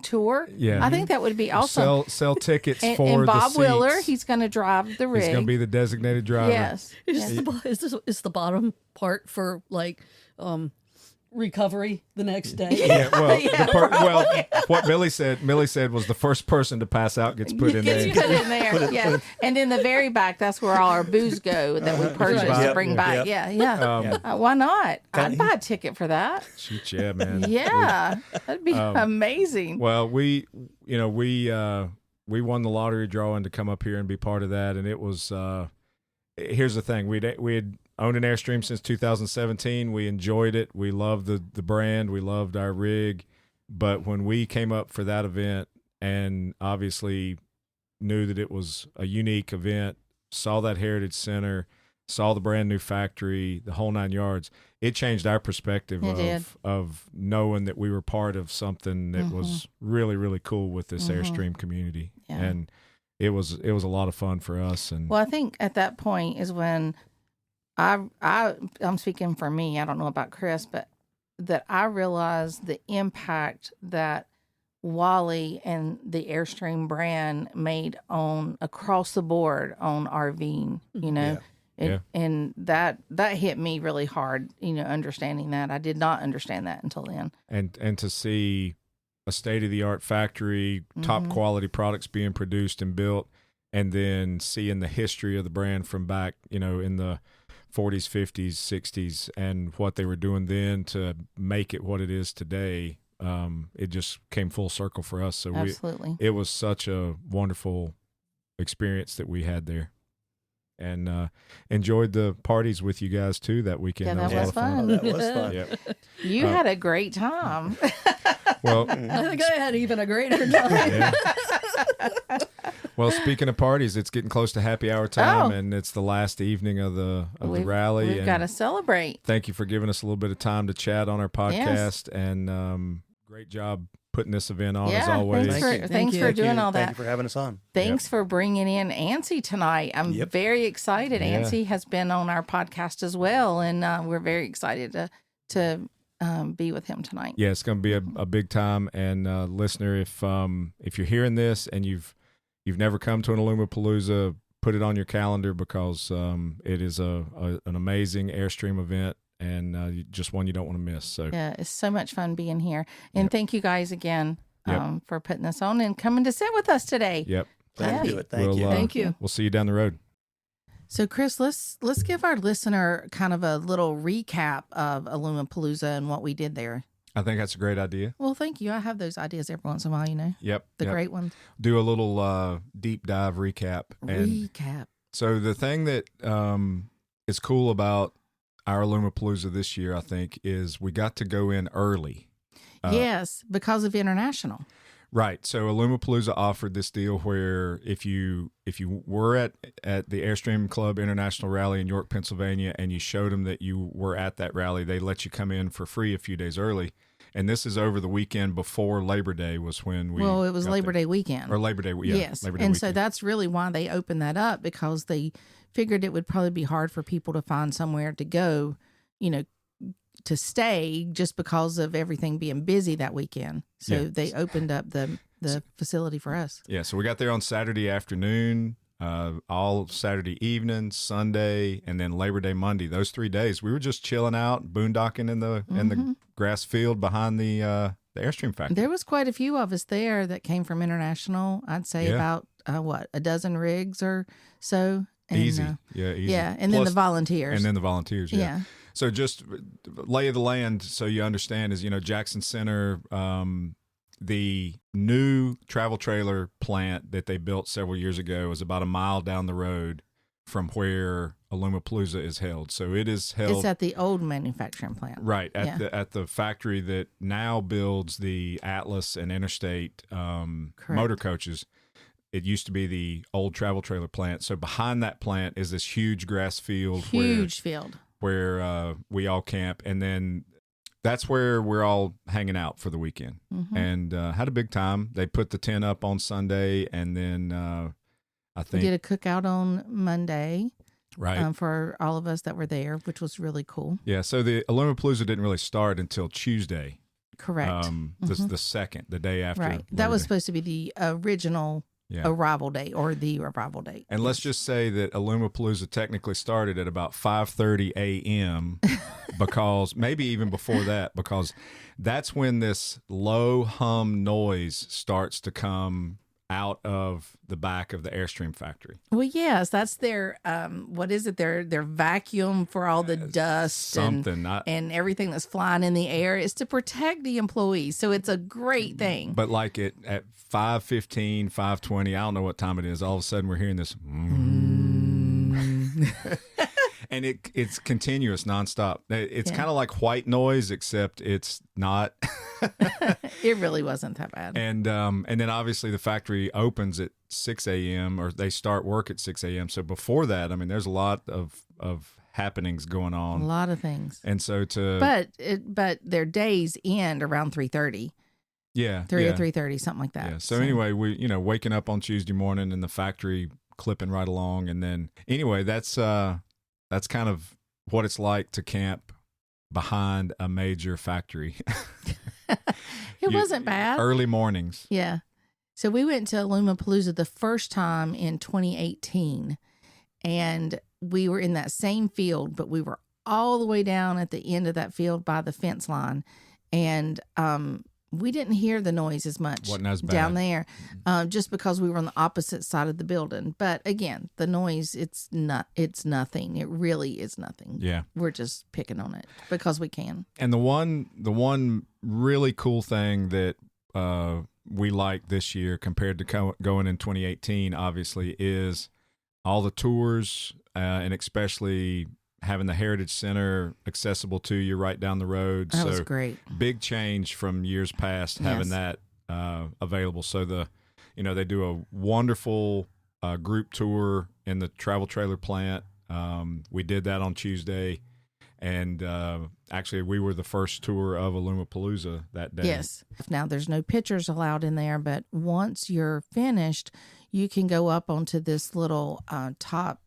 tour. Yeah. I think that would be awesome. Sell tickets And, for and Bob the Wheeler, seats. he's going to drive the rig. He's going to be the designated driver. Yes. Is, yes. is the bottom part for recovery the next day? Yeah, well, Yeah, what Millie said was the first person to pass out gets put in Gets there. put in there. Yeah. And in the very back, that's where all our booze go that we purchase Right. to bring Yep, back. yep. Yeah. Why not? I'd buy a ticket for that. Shoot, yeah, man. Yeah. That'd be amazing. Well, we won the lottery drawing to come up here and be part of that, and it was. Here's the thing: we had owned an Airstream since 2017. We enjoyed it. We loved the brand. We loved our rig. But when we came up for that event, and obviously knew that it was a unique event, saw that Heritage Center, saw the brand new factory, the whole 9 yards, it changed our perspective of knowing that we were part of something that was really, really cool with this Airstream community. Yeah. And it was a lot of fun for us. And Well, I think at that point is when I'm speaking for me. I don't know about Chris, but that I realized the impact that Wally and the Airstream brand made on across the board on RVing, and that hit me really hard, understanding that. I did not understand that until then. and to see a state-of-the-art factory, top quality products being produced and built, and then seeing the history of the brand from back, in the 40s, 50s, 60s, and what they were doing then to make it what it is today. It just came full circle for us. So Absolutely. it was such a wonderful experience that we had there, and enjoyed the parties with you guys too that weekend. Yeah, that was was a lot of fun. That was fun. Yep. You had a great time. Well, I think I had even a greater time. yeah. Well, speaking of parties, it's getting close to happy hour time, and it's the last evening of the rally. We've got to celebrate. Thank you for giving us a little bit of time to chat on our podcast, and great job putting this event on as always. Thanks for doing all that. Thank you for having us on. Thanks for bringing in Ancy tonight. I'm very excited. Yeah. Ancy has been on our podcast as well, and we're very excited to be with him tonight. Yeah, it's going to be a big time. And listener, if you're hearing this and you've never come to an Alumapalooza, put it on your calendar because it is an amazing Airstream event. And just one you don't want to miss. So yeah, it's so much fun being here. And thank you guys again for putting this on and coming to sit with us today. Yep. Glad to do it. Thank you. Thank you. We'll see you down the road. So, Chris, let's give our listener kind of a little recap of Alumapalooza and what we did there. I think that's a great idea. Well, thank you. I have those ideas every once in a while, you know. Yep. The great ones. Do a little deep dive recap. Recap. So the thing that is cool about our Alumapalooza this year, I think, is we got to go in early. Yes, because of International. Right. So Alumapalooza offered this deal where if you were at the Airstream Club International Rally in York, Pennsylvania, and you showed them that you were at that rally, they let you come in for free a few days early. And this is over the weekend before Labor Day was when we. Well, it was Labor Day weekend. Or Labor Day, yeah. Yes, Labor Day and weekend. so that's really why they opened that up, because they figured it would probably be hard for people to find somewhere to go, to stay just because of everything being busy that weekend. So they opened up the facility for us. Yeah, so we got there on Saturday afternoon, all Saturday evening, Sunday, and then Labor Day Monday. Those 3 days, we were just chilling out, boondocking in the grass field behind the Airstream factory. There was quite a few of us there that came from International. I'd say about a dozen rigs or so. And, easy. Yeah, and then the volunteers. And then the volunteers, yeah. So just lay of the land, so you understand, is, Jackson Center, the new travel trailer plant that they built several years ago is about a mile down the road from where Alumapalooza is held. So it is held. It's at the old manufacturing plant. Right, at the factory that now builds the Atlas and Interstate motor coaches. It used to be the old travel trailer plant. So behind that plant is this huge grass field. Where we all camp. And then that's where we're all hanging out for the weekend. Mm-hmm. And had a big time. They put the tent up on Sunday, and then I think... We did a cookout on Monday. Right. For all of us that were there, which was really cool. Yeah, so the Alumapalooza didn't really start until Tuesday. Correct. The second, the day after. Right. That was supposed to be the original... arrival date or the arrival date. And let's just say that Alumapalooza technically started at about 5:30 a.m. because maybe even before that, because that's when this low hum noise starts to come out of the back of the Airstream factory. Well, yes, that's their what is it? Their vacuum for all the dust and everything that's flying in the air is to protect the employees. So it's a great thing. But like at 5:15, 5:20, I don't know what time it is. All of a sudden, we're hearing this, and it's continuous, nonstop. It's kind of like white noise, except it's not. It really wasn't that bad. And then obviously the factory opens at 6 a.m. or they start work at 6 a.m. So before that, I mean, there's a lot of happenings going on. A lot of things. And so but their days end around 3:30. Yeah. 3 or 3:30, something like that. Yeah. So anyway, we waking up on Tuesday morning and the factory clipping right along, and then anyway, that's kind of what it's like to camp behind a major factory. It wasn't bad. Early mornings. Yeah. So we went to Alumapalooza the first time in 2018, and we were in that same field, but we were all the way down at the end of that field by the fence line. And we didn't hear the noise as much Wasn't as bad. down there, just because we were on the opposite side of the building. But again, the noise, it's nothing. It really is nothing. Yeah. We're just picking on it because we can. And the one really cool thing that we like this year compared to going in 2018, obviously, is all the tours and especially having the Heritage Center accessible to you right down the road. That was great. Big change from years past having that available. So they do a wonderful group tour in the travel trailer plant. We did that on Tuesday, and actually we were the first tour of Alumapalooza that day. Yes. Now there's no pictures allowed in there, but once you're finished, you can go up onto this little top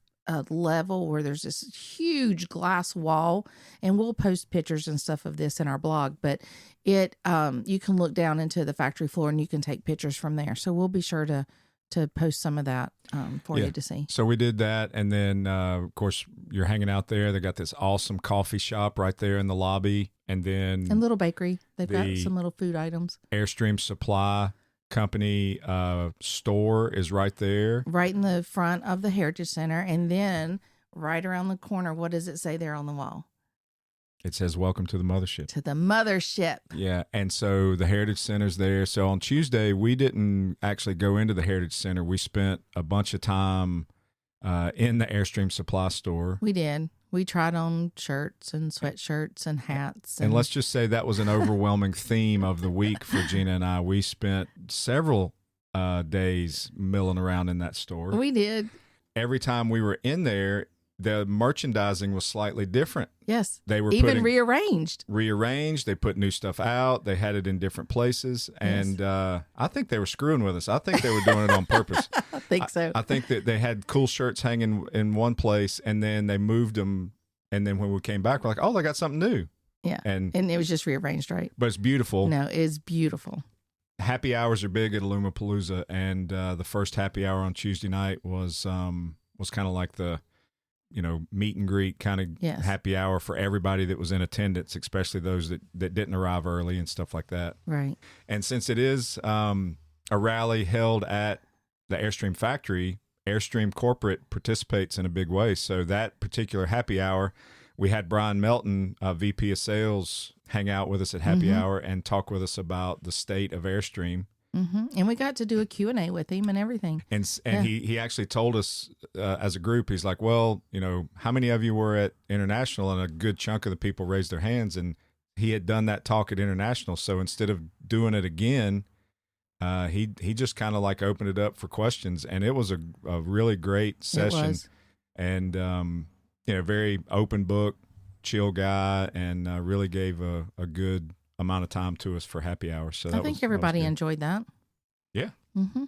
level where there's this huge glass wall, and we'll post pictures and stuff of this in our blog, but you can look down into the factory floor and you can take pictures from there. So we'll be sure to post some of that for you to see. So we did that, and then of course you're hanging out there. They got this awesome coffee shop right there in the lobby, and little bakery. They've got some little food items. Airstream Supply Company store is right there, right in the front of the Heritage Center, and then right around the corner, what does it say there on the wall? It says "Welcome to the Mothership." To the mothership. Yeah, and so the Heritage Center's there. So on Tuesday, we didn't actually go into the Heritage Center. We spent a bunch of time in the Airstream Supply store. We did. We tried on shirts and sweatshirts and hats. And let's just say that was an overwhelming theme of the week for Gina and I. We spent several days milling around in that store. We did. Every time we were in there, the merchandising was slightly different. Yes. They were even rearranged. They put new stuff out. They had it in different places. And I think they were screwing with us. I think they were doing it on purpose. I think so. I think that they had cool shirts hanging in one place, and then they moved them. And then when we came back, we're like, oh, they got something new. Yeah. And it was just rearranged, right? But it's beautiful. No, it's beautiful. Happy hours are big at Alumapalooza. And the first happy hour on Tuesday night was kind of like the meet and greet kind of happy hour for everybody that was in attendance, especially those that didn't arrive early and stuff like that. Right. And since it is a rally held at the Airstream factory, Airstream corporate participates in a big way. So that particular happy hour, we had Brian Melton, VP of Sales, hang out with us at happy hour and talk with us about the state of Airstream. Mm-hmm. And we got to do a Q&A with him and everything. And he actually told us as a group, he's like, well, how many of you were at International? And a good chunk of the people raised their hands. And he had done that talk at International. So instead of doing it again, he just kind of like opened it up for questions. And it was a really great session. It was. And, very open book, chill guy, and really gave a good amount of time to us for happy hour. So I think everybody enjoyed that. Yeah. Mm-hmm.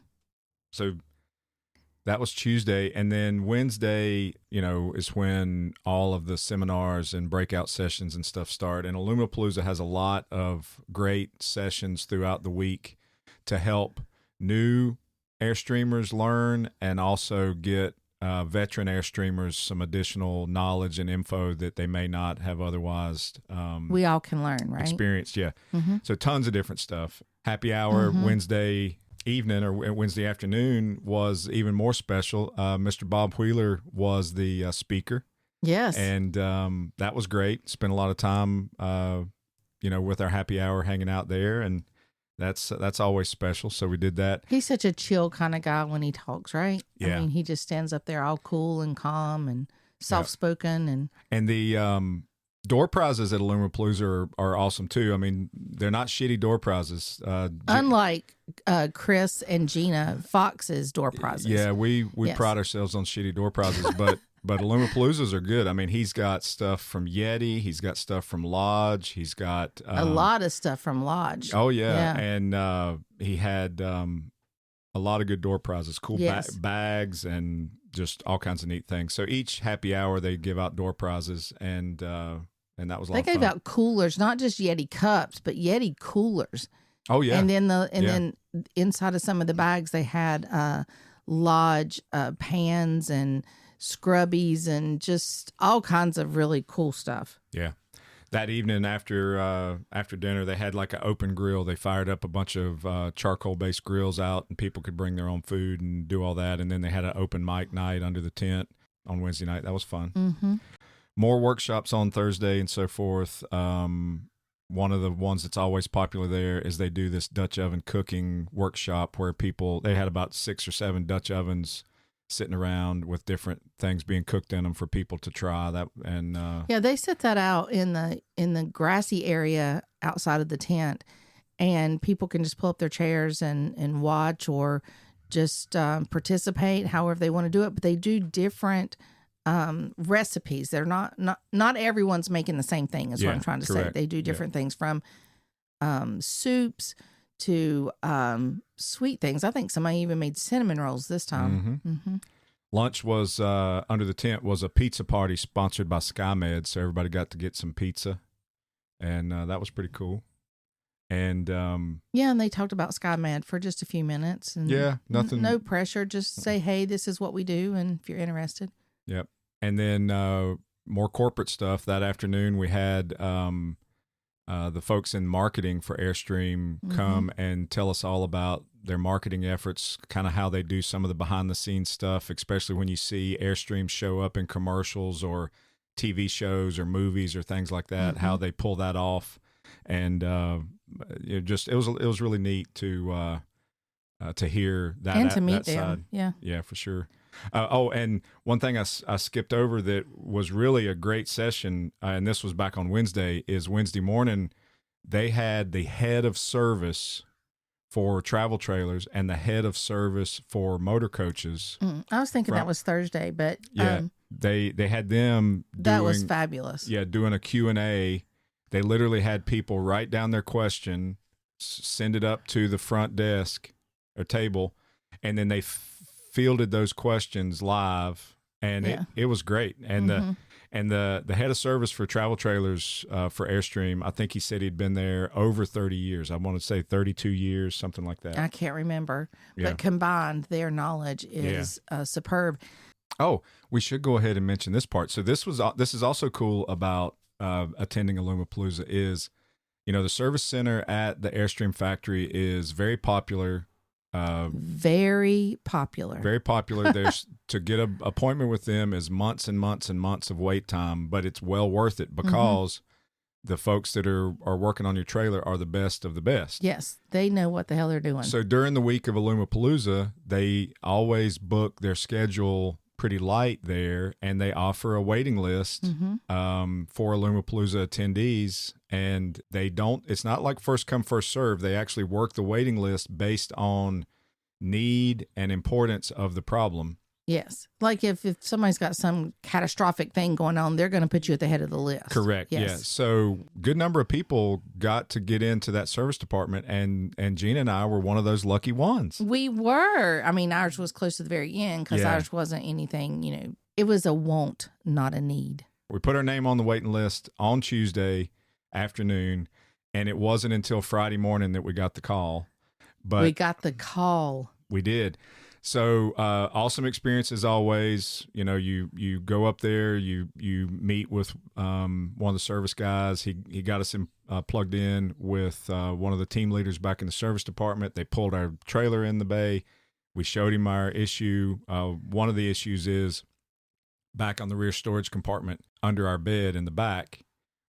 So that was Tuesday. And then Wednesday, is when all of the seminars and breakout sessions and stuff start. And Alumapalooza has a lot of great sessions throughout the week to help new Airstreamers learn and also get veteran Airstreamers some additional knowledge and info that they may not have otherwise we all can learn, right? Experienced, yeah. Mm-hmm. So tons of different stuff. Happy hour Wednesday evening or Wednesday afternoon was even more special. Mr. Bob Wheeler was the speaker. Yes. And that was great. Spent a lot of time, with our happy hour hanging out there, and that's always special. So we did that. He's such a chill kind of guy when he talks, right? Yeah. I mean, he just stands up there all cool and calm and soft-spoken. And the door prizes at Alumapalooza are awesome, too. I mean, they're not shitty door prizes. Unlike Chris and Gina Fox's door prizes. Yeah, we pride ourselves on shitty door prizes, but Alumapaloozas are good. I mean, he's got stuff from Yeti. He's got stuff from Lodge. He's got a lot of stuff from Lodge. Oh, yeah. And he had a lot of good door prizes, cool bags, and just all kinds of neat things. So each happy hour, they give out door prizes, and that was a lot of fun. They gave out coolers, not just Yeti cups, but Yeti coolers. Oh, yeah. And then inside of some of the bags, they had Lodge pans and scrubbies and just all kinds of really cool stuff. Yeah. that evening after dinner, they had like an open grill. They fired up a bunch of charcoal-based grills out, and people could bring their own food and do all that. And then they had an open mic night under the tent on Wednesday night. That was fun. Mm-hmm. More workshops on Thursday and so forth. One of the ones that's always popular there is they do this Dutch oven cooking workshop where they had about 6 or 7 Dutch ovens sitting around with different things being cooked in them for people to try. That and yeah, they set that out in the grassy area outside of the tent, and people can just pull up their chairs and watch or just participate however they want to do it. But they do different recipes. They're not everyone's making the same thing is what I'm trying to say. They do different things from soups to sweet things. I think somebody even made cinnamon rolls this time. Mm-hmm. Mm-hmm. Lunch was under the tent was a pizza party sponsored by SkyMed, so everybody got to get some pizza, and that was pretty cool. And yeah, and they talked about SkyMed for just a few minutes. And nothing, no pressure. Just say, hey, this is what we do, and if you're interested. Yep. And then more corporate stuff. That afternoon, we had the folks in marketing for Airstream come and tell us all about their marketing efforts, kind of how they do some of the behind-the-scenes stuff, especially when you see Airstream show up in commercials or TV shows or movies or things like that, how they pull that off. And it was really neat to hear that and to meet that them. side. Yeah, for sure. And one thing I skipped over that was really a great session, and this was back on Wednesday, is Wednesday morning, they had the head of service for travel trailers and the head of service for motor coaches. I was thinking that was Thursday, but they had them that was fabulous. Yeah, doing a Q&A. They literally had people write down their question, send it up to the front desk or table, and then they fielded those questions live, and it was great. And the head of service for travel trailers for Airstream, I think he said he'd been there over 30 years. I want to say 32 years, something like that. I can't remember, but combined, their knowledge is superb. Oh, we should go ahead and mention this part. So this is also cool about attending Alumapalooza is, the service center at the Airstream factory is very popular. Very popular. Very popular. There's to get an appointment with them is months and months and months of wait time, but it's well worth it because the folks that are working on your trailer are the best of the best. Yes, they know what the hell they're doing. So during the week of Alumapalooza, they always book their schedule pretty light there, and they offer a waiting list for Alumapalooza attendees, and it's not like first come, first serve. They actually work the waiting list based on need and importance of the problem. Yes. Like if somebody's got some catastrophic thing going on, they're going to put you at the head of the list. Correct. Yes. Yeah. So good number of people got to get into that service department, and Gina and I were one of those lucky ones. We were. I mean, ours was close to the very end because ours wasn't anything, it was a want, not a need. We put our name on the waiting list on Tuesday afternoon, and it wasn't until Friday morning that we got the call. But we got the call. We did. So awesome experience as always. You go up there, you meet with one of the service guys. He got us plugged in with one of the team leaders back in the service department. They pulled our trailer in the bay. We showed him our issue. One of the issues is back on the rear storage compartment under our bed in the back,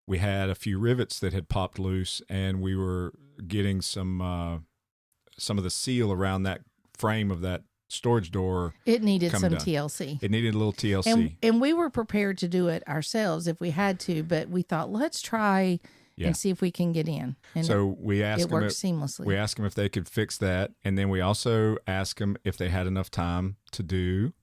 we had a few rivets that had popped loose, and we were getting some of the seal around that frame of that storage door. It needed some down. TLC. It needed a little TLC. And we were prepared to do it ourselves if we had to, but we thought, let's try and see if we can get in. And so we asked them. It worked seamlessly. We asked them if they could fix that. And then we also asked them if they had enough time to do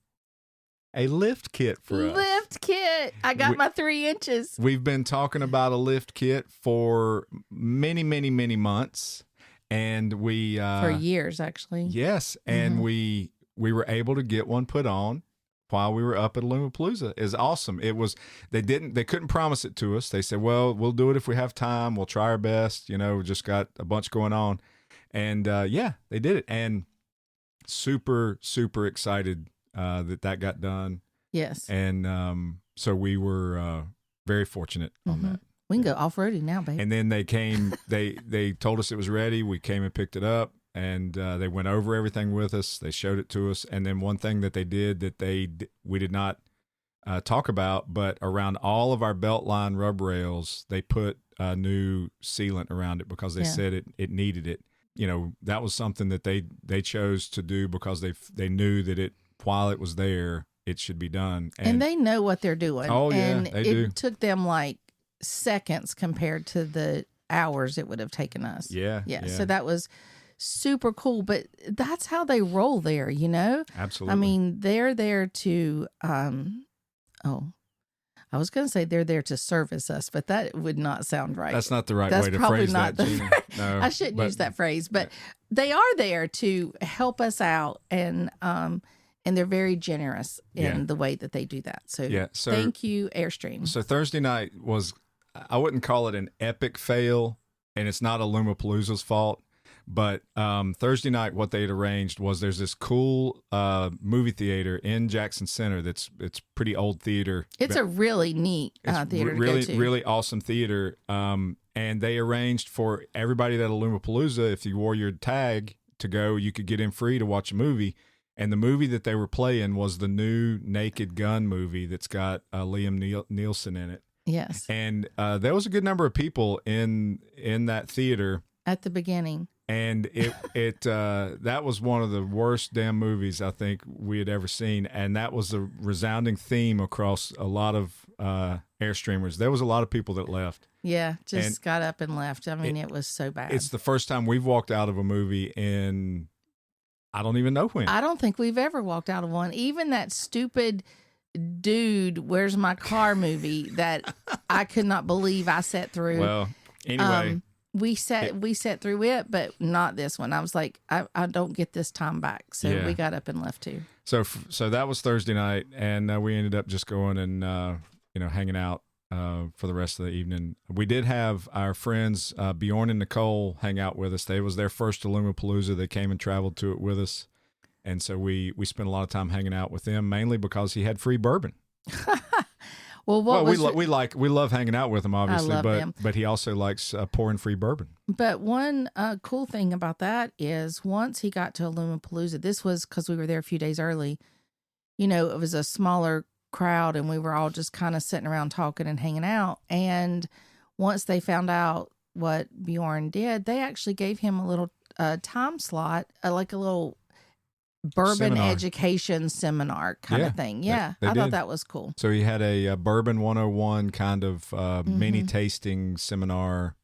a lift kit for us. Lift kit. I got my 3 inches. We've been talking about a lift kit for many, many, many months. And we for years, actually. Yes. And we were able to get one put on while we were up at Alumapalooza. It's awesome. It was, they couldn't promise it to us. They said, well, we'll do it if we have time. We'll try our best. We just got a bunch going on. And they did it. And super, super excited that got done. Yes. And so we were very fortunate on that. We can go off-roading now, babe. And then they came, they told us it was ready. We came and picked it up, and they went over everything with us. They showed it to us. And then one thing that they did that we did not talk about, but around all of our Beltline rub rails, they put a new sealant around it because they said it needed it. That was something that they chose to do because they knew that while it was there, it should be done. And they know what they're doing. Oh, yeah, and they do. It took them like seconds compared to the hours it would have taken us. Yeah. So that was super cool. But that's how they roll there, Absolutely. I mean, they're there to, I was going to say they're there to service us, but that would not sound right. That's not the right That's way to probably phrase not that, Gina. No, I shouldn't use that phrase, but they are there to help us out, and they're very generous in the way that they do that. So thank you, Airstream. So Thursday night was, I wouldn't call it an epic fail, and it's not Alumapalooza's fault. But Thursday night, what they had arranged was there's this cool movie theater in Jackson Center. It's pretty old theater. It's a really neat theater to go to. Really awesome theater. And they arranged for everybody at Alumapalooza, if you wore your tag to go, you could get in free to watch a movie. And the movie that they were playing was the new Naked Gun movie that's got Liam Neeson in it. Yes. And there was a good number of people in that theater at the beginning. And that was one of the worst damn movies I think we had ever seen. And that was a resounding theme across a lot of Airstreamers. There was a lot of people that left. Yeah, just got up and left. I mean, it was so bad. It's the first time we've walked out of a movie in, I don't even know when. I don't think we've ever walked out of one. Even that stupid Dude, Where's My Car movie that I could not believe I sat through. Well, anyway. We sat through it, but not this one. I was like, I don't get this time back. So we got up and left too. So that was Thursday night, and we ended up just going and hanging out for the rest of the evening. We did have our friends Bjorn and Nicole hang out with us. It was their first Alumapalooza. They came and traveled to it with us, and so we spent a lot of time hanging out with them, mainly because he had free bourbon. We love hanging out with him, obviously, but he also likes pouring free bourbon. But one cool thing about that is once he got to Alumapalooza, this was because we were there a few days early. It was a smaller crowd, and we were all just kind of sitting around talking and hanging out. And once they found out what Bjorn did, they actually gave him a little time slot, like a little bourbon education seminar kind of thing. Yeah, I thought that was cool. So he had a Bourbon 101 kind of mini tasting seminar,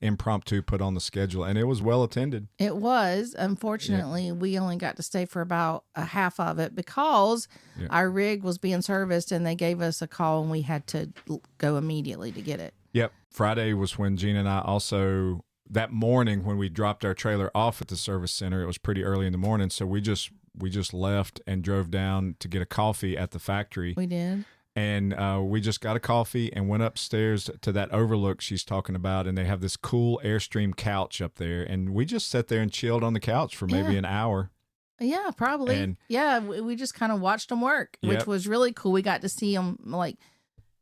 impromptu put on the schedule, and it was well attended. It was. Unfortunately, we only got to stay for about a half of it because our rig was being serviced, and they gave us a call, and we had to go immediately to get it. Yep. Friday was when Gina and I also... That morning when we dropped our trailer off at the service center, it was pretty early in the morning, so we just left and drove down to get a coffee at the factory. We did. And we just got a coffee and went upstairs to that overlook she's talking about, and they have this cool Airstream couch up there, and we just sat there and chilled on the couch for maybe an hour. Yeah, probably. And we just kind of watched them work, which was really cool. We got to see them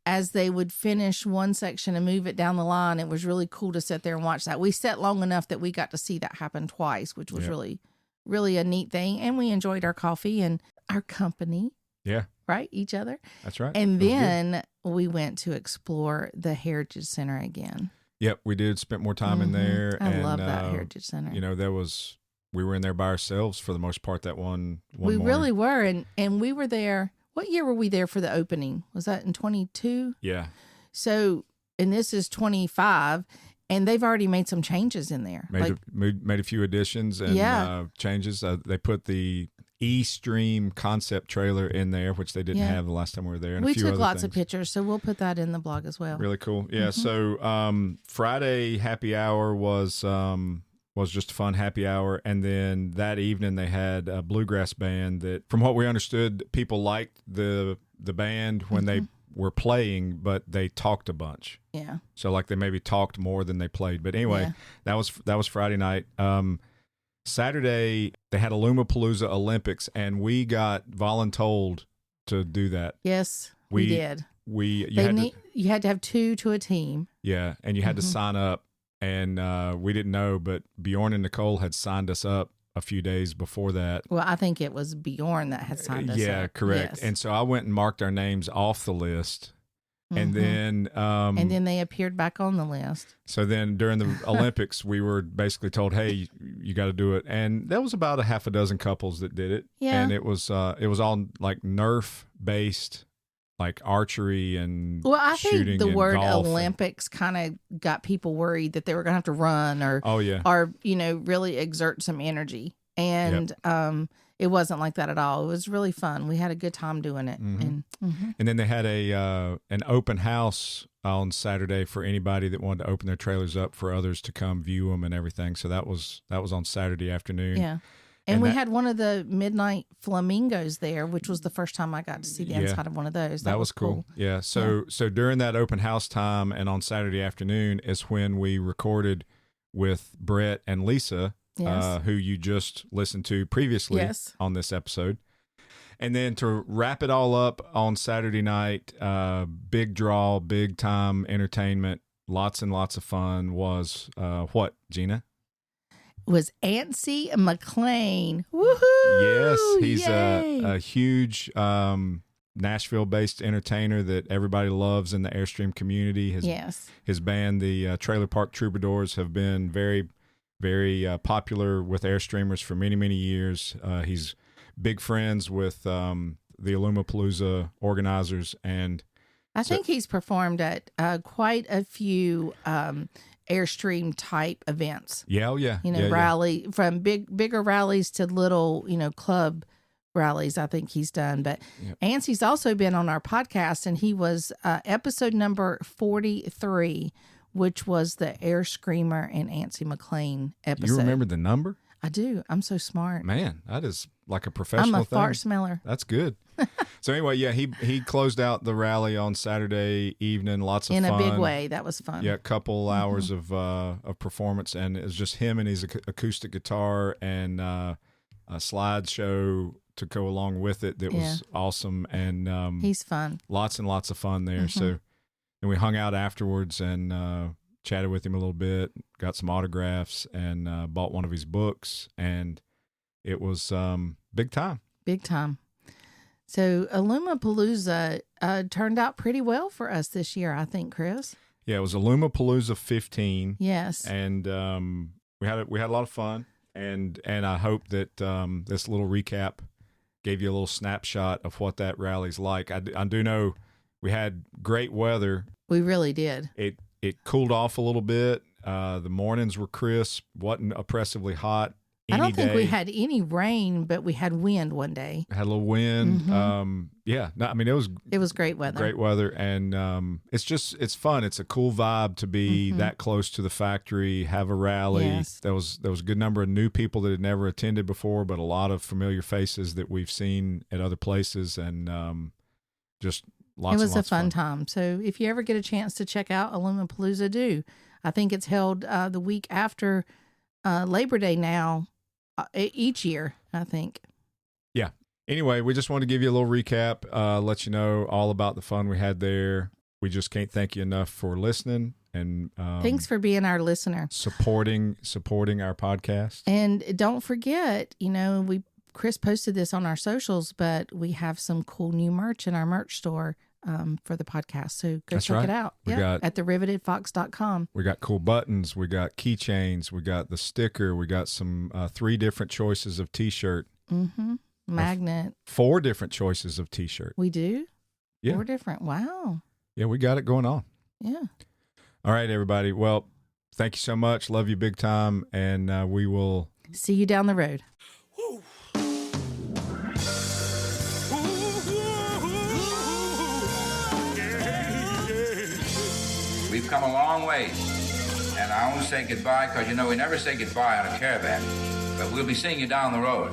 as they would finish one section and move it down the line. It was really cool to sit there and watch that. We sat long enough that we got to see that happen twice, which was really, really a neat thing. And we enjoyed our coffee and our company. Yeah. Right? Each other. That's right. And then we went to explore the Heritage Center again. Yep, we did. Spent more time in there. I love that Heritage Center. We were in there by ourselves for the most part that one We morning. really were. And we were there. What year were we there for the opening? Was that in 22? Yeah. So, and this is 25, and they've already made some changes in there. Made a few additions and changes. They put the Airstream concept trailer in there, which they didn't have the last time we were there. And we a few took other lots things. of pictures, so we'll put that in the blog as well. Really cool. Yeah. So Friday happy hour was just a fun happy hour. And then that evening they had a bluegrass band that, from what we understood, people liked the band when they were playing, but they talked a bunch. Yeah. So they maybe talked more than they played. But anyway, that was Friday night. Saturday they had Alumapalooza Olympics, and we got voluntold to do that. Yes, we did. you had to have 2 to a team. Yeah, and you had to sign up, and we didn't know, but Bjorn and Nicole had signed us up a few days before that. Well, I think it was Bjorn that had signed us up. Yeah, correct. Yes. And so I went and marked our names off the list. And then they appeared back on the list. So then during the Olympics, we were basically told, "Hey, you got to do it." And there was about a half a dozen couples that did it. Yeah. And it was all like Nerf based, like archery and I shooting think the and word golf Olympics kind of got people worried that they were going to have to run or really exert some energy. And it wasn't like that at all. It was really fun. We had a good time doing it. And then they had an open house on Saturday for anybody that wanted to open their trailers up for others to come view them and everything. So that was on Saturday afternoon. Yeah. And we had one of the midnight flamingos there, which was the first time I got to see the inside of one of those. That was cool. Yeah. So during that open house time and on Saturday afternoon is when we recorded with Brett and Lisa, who you just listened to previously on this episode. And then to wrap it all up on Saturday night, big draw, big time entertainment, lots and lots of fun was what, Gina? Was Antsy McLean. Woohoo! Yes, he's a huge Nashville-based entertainer that everybody loves in the Airstream community. His band, the Trailer Park Troubadours, have been very, very popular with Airstreamers for many, many years. He's big friends with the Alumapalooza organizers, and I think he's performed at quite a few Airstream type events. Rally from bigger rallies to little, club rallies. I think he's done. But Antsy's also been on our podcast, and he was episode number 43, which was the Air Screamer and Antsy McLean episode. You remember the number? I do. I'm so smart. Man, that is like a professional I'm a thing. fart smeller. That's good. So anyway, he closed out the rally on Saturday evening. Lots of fun. In a big way. That was fun. Yeah, a couple hours of performance, and it was just him and his acoustic guitar and a slideshow to go along with it. That was awesome. And he's fun. Lots and lots of fun there. So, and we hung out afterwards and chatted with him a little bit, got some autographs, and bought one of his books, and it was big time. Big time. So Alumapalooza turned out pretty well for us this year, I think, Chris. Yeah, it was Alumapalooza 15. Yes, and we had a lot of fun, and I hope that this little recap gave you a little snapshot of what that rally's like. I do know we had great weather. We really did. It cooled off a little bit. The mornings were crisp, wasn't oppressively hot. I don't think we had any rain, but we had wind one day. Had a little wind. It was great weather. Great weather, and it's fun. It's a cool vibe to be that close to the factory, have a rally. Yes. There was a good number of new people that had never attended before, but a lot of familiar faces that we've seen at other places, and just lots. It was a fun time. So if you ever get a chance to check out Alumapalooza, do. I think it's held the week after Labor Day now. Each year, I think. Yeah. Anyway, we just wanted to give you a little recap, let you know all about the fun we had there. We just can't thank you enough for listening, and thanks for being our listener, supporting our podcast. And don't forget, Chris posted this on our socials, but we have some cool new merch in our merch store for the podcast. So go check it out. We got at therivetedfox.com. We got cool buttons. We got keychains. We got the sticker. We got some 3 different choices of t-shirt. Magnet. 4 different choices of t-shirt. We do? Yeah. 4 different. Wow. Yeah, we got it going on. Yeah. All right, everybody. Well, thank you so much. Love you big time. And we will see you down the road. We've come a long way, and I want to say goodbye because, we never say goodbye on a caravan, but we'll be seeing you down the road.